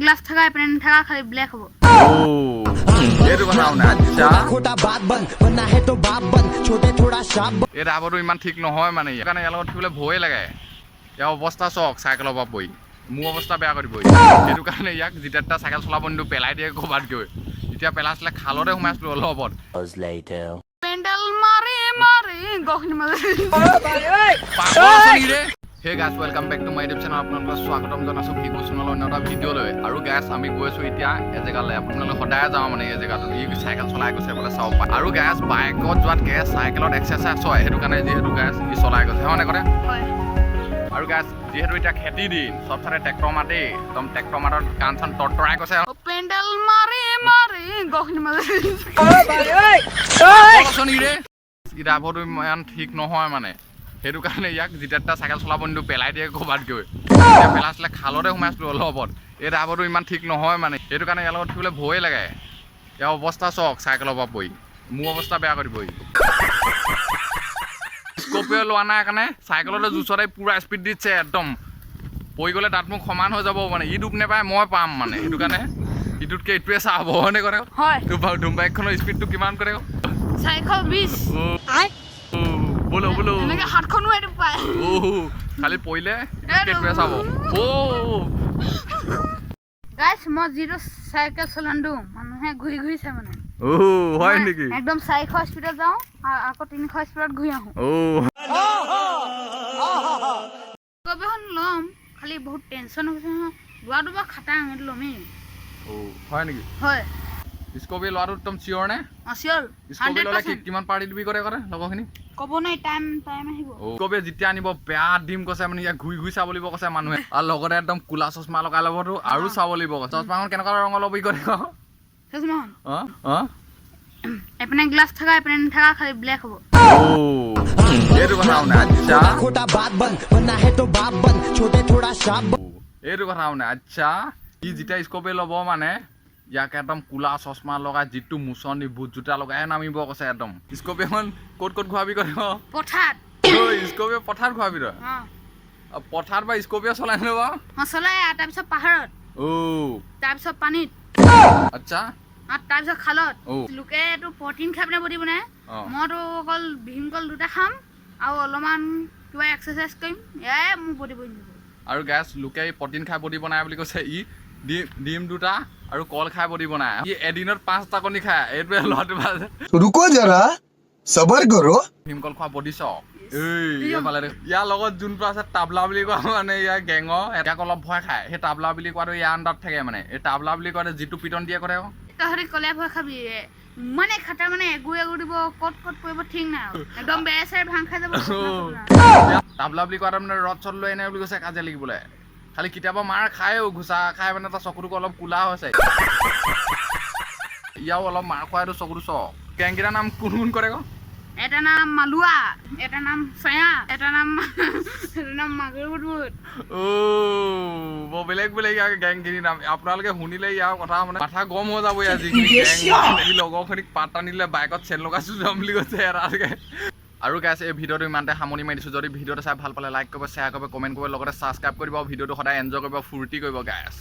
glass থাকা এপেনে থাকা খালি ব্ল্যাক হবো এইটো কথা মানে আচ্ছা खोटा बात बन वरना है तो बाप बन छोटे थोड़ा शाप এই ৰাবৰটো ইমান ঠিক নহয় মানে সেইকাৰণে ইয়াৰ লগত উঠিবলৈ ভয়ে লাগে ইয়াৰ অৱস্থা চাওক চাইকেলৰ পৰা পৰি মোৰ অৱস্থা বেয়া কৰি পৰি সেইটো কাৰণে ইয়াক যেতিয়া চাইকেল চলাব নিদিওঁ পেলাই দিয়ে ক'ৰবাত গৈ এতিয়া পেলাইছিলে খালতে সোমাইছিলোঁ অলপত পেন্ডেল মাৰি মাৰি গখনি মাৰি পাগল আছে নেকি ৰে hey guys welcome back to my YouTube channel আপোনালোকক স্বাগতম জনাইছোঁ ভিডিঅ' চেনেলৰ অন্য এটা ভিডিঅ'লৈ আৰু গাইছ আমি গৈছোঁ এতিয়া এজেগালৈ আপোনালোকে সদায় যাওঁ মানে এই জেগাটো ই চাইকেল চলাই গৈছে বোলে চাব পাৰে আৰু গাইছ বাইকত যোৱাতকৈ চাইকেলত এক্সাৰচাইজ হয় সেইটো কাৰণে যিহেতু গাইছ ই চলাই গৈছে হয়নে কৰে আৰু গাইছ যিহেতু এতিয়া খেতি দিন চব ঠাইতে ট্ৰেক্টৰ মাতি একদম ট্ৰেক্টৰ মাতত কাণ চান তৰতৰাই গৈছে পেন্ডেল মাৰি মাৰি গখনি মাৰি ই ড্ৰাইভাৰটো ইমান ঠিক নহয় মানে সেইটো কাৰণে ইয়াক যেতিয়া চাইকেল চলাব নিদিওঁ পেলাই দিয়ে ক'ৰবাত গৈ এতিয়া পেলাইছিলে খালতে সোমাইছিলোঁ অলপত এই ড্ৰাইভাৰটো ইমান ঠিক নহয় মানে সেইটো কাৰণে ইয়াৰ লগত উঠিবলৈ ভয়ে লাগে ইয়াৰ অৱস্থা চাওক চাইকেলৰ পৰা পৰি মোৰ অৱস্থা বেয়া কৰি পৰি স্কপিঅ' লোৱা নাই কাৰণে চাইকেলতে জোচতে পুৰা স্পীড দিছে একদম পৰি গ'লে তাত মোক সমান হৈ যাব মানে ই ডুব নেপায় মই পাম মানে সেইটো কাৰণে ইটোতকৈ এইটোৱে চাব হয়নে কৰে হয় ধুম বাইকখনৰ স্পীডটো কিমান কৰে 420 বোলো বোলো এনেকে হাতখনো এটো পায় খালি পৰিলে এইটোৱে চাব গাইছ মই যিটো চাইকেল চলানো মানুহে ঘূৰি ঘূৰি চাই মানে হয় নেকি একদম 400 স্পীডত যাওঁ আকৌ 300 স্পীডত ঘূৰি আহোঁ কবিখন ল'ম খালি বহুত টেনশ্যন হৈছে নহয় লোৱাটো বা খাটাং এইটো ল'মেই হয় নেকি হয় স্কপিঅ' লোৱাটো একদম চিয়ৰ নে চিয়ৰ স্কপিঅ' ল'লে কিমান পাৰ্টি দিবি কৰে লগৰখিনি ক'ব নাই টাইম আহিব স্কপিঅ' যেতিয়া আনিব বেয়া ডিম কৈছে মানে ইয়াক ঘূৰি ঘূৰি চাব লাগিব কৈছে মানুহে আৰু লগতে একদম কোলা চশমা লগাই ল'বতো আৰু চাব লাগিব চশমাখন কেনেকুৱা ৰঙৰ ল'বি কৰে চশমাখন অঁ এপেনে গ্লাছ থাকা এপেনে থাকা খালি ব্ল্যাক হ'ব এইটো কথা মানে আচ্ছা खोटा बात बन वरना है तो बाप बन छोटे थोड़ा शाप এইটো কথা মানে আচ্ছা ই যেতিয়া স্কপিঅ' ল'ব মানে ইয়াক একদম কোলা চশমা লগাই যিটো মুচনি বুট জোতা লগাই নামিব কৈছে একদম স্কপিঅ'খন ক'ত ঘূৰাবি কৰে পথাৰত স্কপিঅ' পথাৰত ঘূৰাবি তই পথাৰত বা স্কপিঅ' চলাই নব চলাই তাৰপিছত পাহাৰত তাৰপিছত পানীত আচ্ছা তাৰপিছত খালত লোকে এইটো প্ৰটিন খাই পিনে বডি বনাই মইতো অকল ভীমকল দুটা খাম আৰু অলপমান কিবা এক্সাৰচাইজ কৰিম এয়াই মোৰ বডি বনি যাব আৰু গেছ লোকে প্ৰটিন খাই বডি বনাই বুলি কৈছে ই ডিম দুটা আৰু কল খাই বডি বনাই ই এদিনত 5টা কণী খায় এইটোৱে ল'ৰাটো रुको जरा सबर करो ভীমকল খোৱা বডি চাওক ইয়াৰ লগত যোনটো আছে টাবলা বুলি কোৱা মানে ইয়াৰ গেঙৰ ইয়াক অলপ ভয় খায় সেই টাবলা বুলি কোৱাটো ইয়াৰ আণ্ডাৰত থাকে মানে এই টাবলা বুলি কোৱাটো যিটো পিটন দিয়ে কৰে তহঁতি ক'লে ভয় খাবি মানে খাটা মানে এগু দিব ক'ত পৰিব ঠিক নাই আৰু একদম বেয়া চাই ভাং খাই যাব টাবলা বুলি কোৱাটো মানে ৰদ চদ লৈ আনে বুলি কৈছে কাজিয়া লাগিবলৈ খালি কেতিয়াবা মাৰ খায়ও ঘোচা খাই মানে তাৰ চকুটোকো অলপ কোলা হৈছে ইয়াও অলপ মাৰ খোৱাইটো চকুটো চক কেংকেইটাৰ নাম কোন কৰে এটা নাম মালুৱা এটা নাম চয়া এটা নাম মাগুৰ বুট বৰ বেলেগ গেংখিনি নাম আপোনালোকে শুনিলে ইয়াৰ কথা মানে মাথা গৰম হৈ যাব ইয়াৰ যিখিনি লগৰখিনিক পাত টানিলে বাইকত চেন লগাইছোঁ যাম বুলি কৈছে এটাকে আৰু গাইছ এই ভিডিঅ'টো ইমানতে সামৰি মাৰি দিছোঁ যদি ভিডিঅ'টো চাই ভাল পালে লাইক কৰিব শ্বেয়াৰ কৰিব কমেণ্ট কৰিব লগতে ছাবস্ক্ৰাইব কৰিব ভিডিঅ'টো সদায় এনজয় কৰিব ফূৰ্তি কৰিব গাইছ